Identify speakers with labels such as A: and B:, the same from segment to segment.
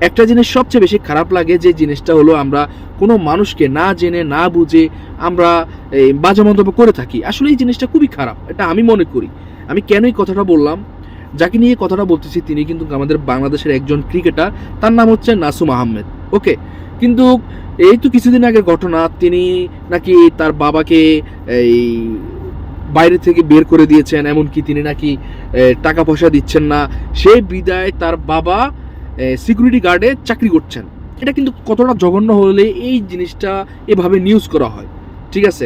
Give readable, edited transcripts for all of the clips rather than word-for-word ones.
A: একটা জিনিস সবচেয়ে বেশি খারাপ লাগে, যে জিনিসটা হলো আমরা কোনো মানুষকে না জেনে না বুঝে আমরা এই বাজে মন্তব্য করে থাকি। আসলে এই জিনিসটা খুবই খারাপ, এটা আমি মনে করি। আমি কেন এই কথাটা বললাম, যাকে নিয়ে কথাটা বলতেছি তিনি কিন্তু আমাদের বাংলাদেশের একজন ক্রিকেটার, তার নাম হচ্ছে নাসুম আহমেদ। ওকে, কিন্তু এই তো কিছুদিন আগের ঘটনা, তিনি নাকি তার বাবাকে এই বাইরে থেকে বের করে দিয়েছেন, এমনকি তিনি নাকি টাকা পয়সা দিচ্ছেন না, সেই বিদায় তার বাবা সিকিউরিটি গার্ডে চাকরি করছেন। এটা কিন্তু কতটা জঘন্য হলে এই জিনিসটা এভাবে নিউজ করা হয়। ঠিক আছে,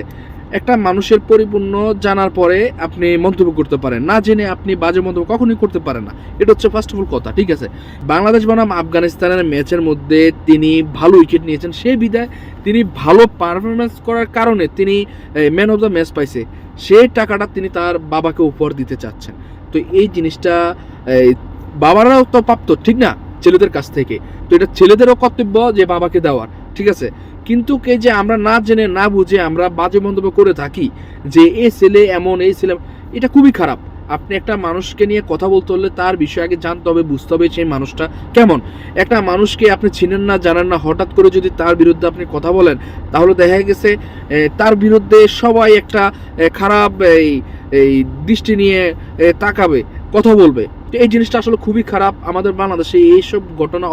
A: একটা মানুষের পরিপূর্ণ জানার পরে আপনি মন্তব্য করতে পারেন, না জেনে আপনি বাজে মন্তব্য কখনোই করতে পারেন না। এটা হচ্ছে ফার্স্ট অফ অল কথা। ঠিক আছে, বাংলাদেশ বনাম আফগানিস্তানের ম্যাচের মধ্যে তিনি ভালো উইকেট নিয়েছেন, সেই বিদায় তিনি ভালো পারফরমেন্স করার কারণে তিনি ম্যান অফ দ্য ম্যাচ পাইছে, সেই টাকাটা তিনি তার বাবাকে উপহার দিতে চাচ্ছেন। তো এই জিনিসটা বাবারাও তো প্রাপ্ত, ঠিক না, ছেলেদের কাছ থেকে। তো এটা ছেলেদেরও কর্তব্য যে বাবাকে দেওয়ার। ঠিক আছে, কিন্তু এই যে আমরা না জেনে না বুঝে আমরা বাজে মন্তব্য করে থাকি যে এই ছেলে এমন, এই ছেলে, এটা খুবই খারাপ। আপনি একটা মানুষকে নিয়ে কথা বলতে হলে তার বিষয়ে আগে জানতে হবে, বুঝতে হবে সেই মানুষটা কেমন। একটা মানুষকে আপনি চিনেন না জানেন না, হঠাৎ করে যদি তার বিরুদ্ধে আপনি কথা বলেন, তাহলে দেখা গেছে তার বিরুদ্ধে সবাই একটা খারাপ এই দৃষ্টি নিয়ে তাকাবে, কথা বলবে। তো এই জিনিসটা আসলে খুবই খারাপ। আমাদের বাংলাদেশে এইসব ঘটনা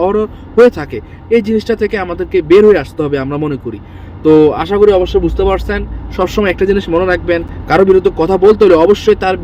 A: হয়ে থাকে। এই জিনিসটা থেকে আমাদেরকে বের হয়ে আসতে হবে আমরা মনে করি। তো আশা করি অবশ্যই বুঝতে পারছেন। সবসময় একটা জিনিস মনে রাখবেন, কারো বিরুদ্ধে কথা বলতে হলে অবশ্যই তার